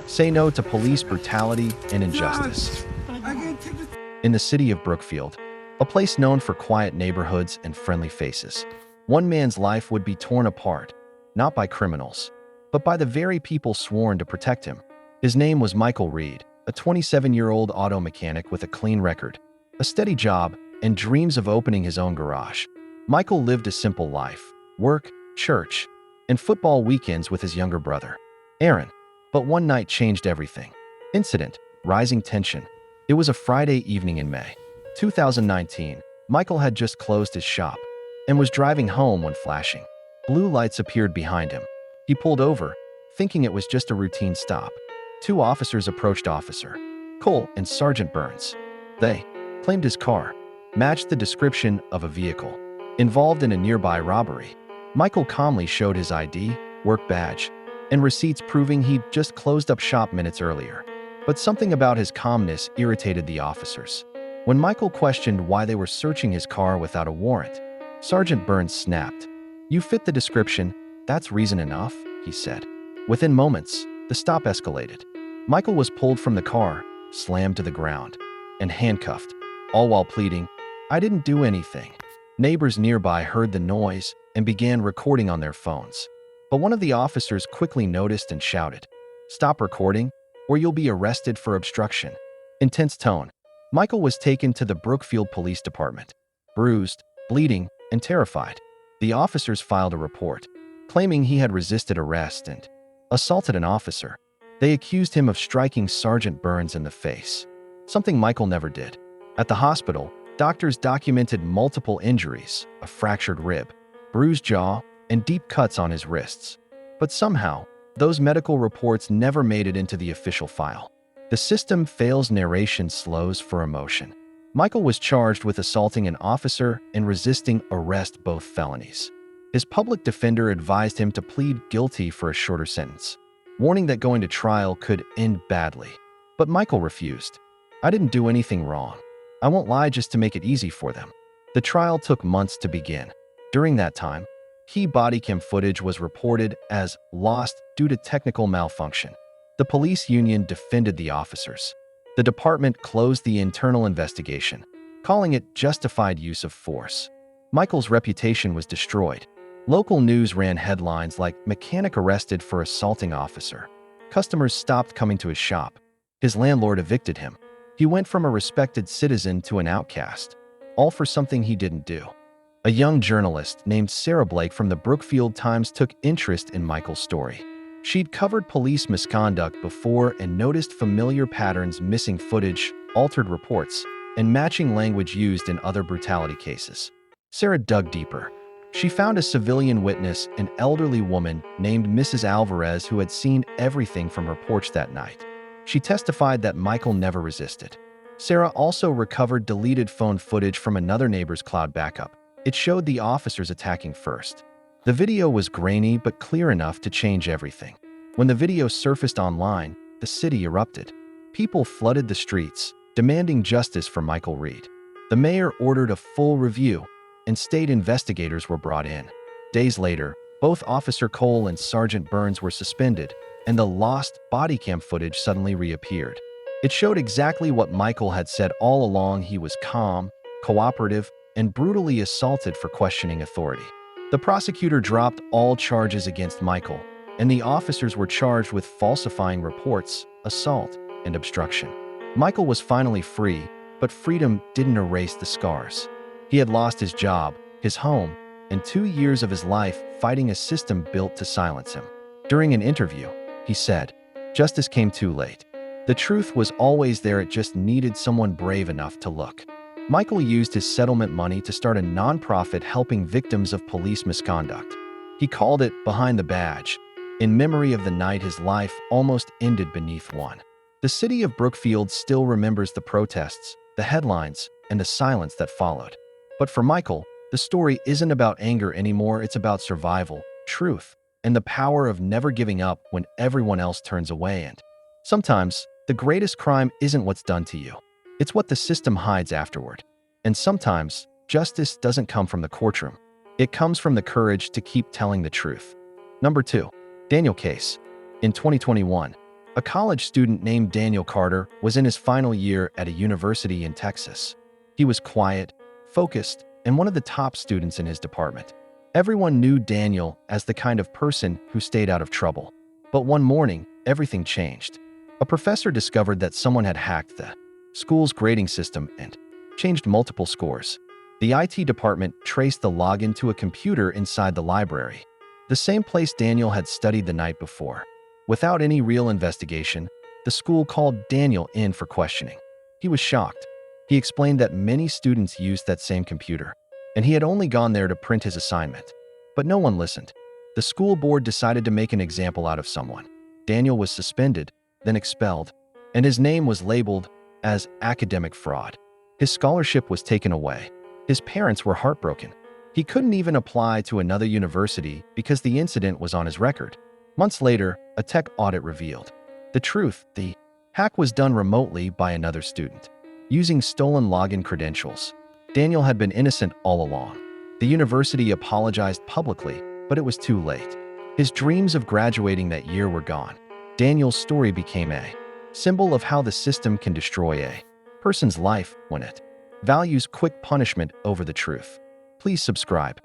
Say no to police brutality and injustice. In the city of Brookfield, a place known for quiet neighborhoods and friendly faces, one man's life would be torn apart, not by criminals, but by the very people sworn to protect him. His name was Michael Reed, a 27-year-old auto mechanic with a clean record, a steady job, and dreams of opening his own garage. Michael lived a simple life: work, church, and football weekends with his younger brother, Aaron. But one night changed everything. Incident, rising tension. It was a Friday evening in May 2019. Michael had just closed his shop and was driving home when flashing blue lights appeared behind him. He pulled over, thinking it was just a routine stop. Two officers approached Officer Cole and Sergeant Burns. They claimed his car matched the description of a vehicle involved in a nearby robbery. Michael calmly showed his ID, work badge, and receipts proving he'd just closed up shop minutes earlier. But something about his calmness irritated the officers. When Michael questioned why they were searching his car without a warrant, Sergeant Burns snapped. "You fit the description, that's reason enough," he said. Within moments, the stop escalated. Michael was pulled from the car, slammed to the ground, and handcuffed, all while pleading, "I didn't do anything." Neighbors nearby heard the noise and began recording on their phones. But one of the officers quickly noticed and shouted, "Stop recording, or you'll be arrested for obstruction." Intense tone. Michael was taken to the Brookfield Police Department, bruised, bleeding, and terrified. The officers filed a report, claiming he had resisted arrest and assaulted an officer. They accused him of striking Sergeant Burns in the face, something Michael never did. At the hospital, doctors documented multiple injuries: a fractured rib, bruised jaw, and deep cuts on his wrists. But somehow, those medical reports never made it into the official file. The system fails, narration slows for emotion. Michael was charged with assaulting an officer and resisting arrest, both felonies. His public defender advised him to plead guilty for a shorter sentence, warning that going to trial could end badly. But Michael refused. "I didn't do anything wrong. I won't lie just to make it easy for them." The trial took months to begin. During that time, key body cam footage was reported as lost due to technical malfunction. The police union defended the officers. The department closed the internal investigation, calling it justified use of force. Michael's reputation was destroyed. Local news ran headlines like "Mechanic arrested for assaulting officer." Customers stopped coming to his shop. His landlord evicted him. He went from a respected citizen to an outcast, all for something he didn't do. A young journalist named Sarah Blake from the Brookfield Times took interest in Michael's story. She'd covered police misconduct before and noticed familiar patterns: missing footage, altered reports, and matching language used in other brutality cases. Sarah dug deeper. She found a civilian witness, an elderly woman named Mrs. Alvarez, who had seen everything from her porch that night. She testified that Michael never resisted. Sarah also recovered deleted phone footage from another neighbor's cloud backup. It showed the officers attacking first. The video was grainy but clear enough to change everything. When the video surfaced online, the city erupted. People flooded the streets, demanding justice for Michael Reed. The mayor ordered a full review, and state investigators were brought in. Days later, both Officer Cole and Sergeant Burns were suspended, and the lost body cam footage suddenly reappeared. It showed exactly what Michael had said all along: he was calm, cooperative, and brutally assaulted for questioning authority. The prosecutor dropped all charges against Michael, and the officers were charged with falsifying reports, assault, and obstruction. Michael was finally free, but freedom didn't erase the scars. He had lost his job, his home, and 2 years of his life fighting a system built to silence him. During an interview, he said, "Justice came too late. The truth was always there, it just needed someone brave enough to look." Michael used his settlement money to start a nonprofit helping victims of police misconduct. He called it Behind the Badge, in memory of the night his life almost ended beneath one. The city of Brookfield still remembers the protests, the headlines, and the silence that followed. But for Michael, the story isn't about anger anymore, it's about survival, truth, and the power of never giving up when everyone else turns away. And sometimes, the greatest crime isn't what's done to you. It's what the system hides afterward. And sometimes, justice doesn't come from the courtroom. It comes from the courage to keep telling the truth. Number 2. Daniel case. In 2021, A college student named Daniel Carter was in his final year at a university in Texas. He was quiet, focused, and one of the top students in his department. Everyone knew Daniel as the kind of person who stayed out of trouble. But one morning, everything changed. A professor discovered that someone had hacked the school's grading system and changed multiple scores. The IT department traced the login to a computer inside the library, the same place Daniel had studied the night before. Without any real investigation, the school called Daniel in for questioning. He was shocked. He explained that many students used that same computer, and he had only gone there to print his assignment. But no one listened. The school board decided to make an example out of someone. Daniel was suspended, then expelled, and his name was labeled as academic fraud. His scholarship was taken away. His parents were heartbroken. He couldn't even apply to another university because the incident was on his record. Months later, a tech audit revealed the truth. The hack was done remotely by another student, using stolen login credentials. Daniel had been innocent all along. The university apologized publicly, but it was too late. His dreams of graduating that year were gone. Daniel's story became a symbol of how the system can destroy a person's life when it values quick punishment over the truth. Please subscribe.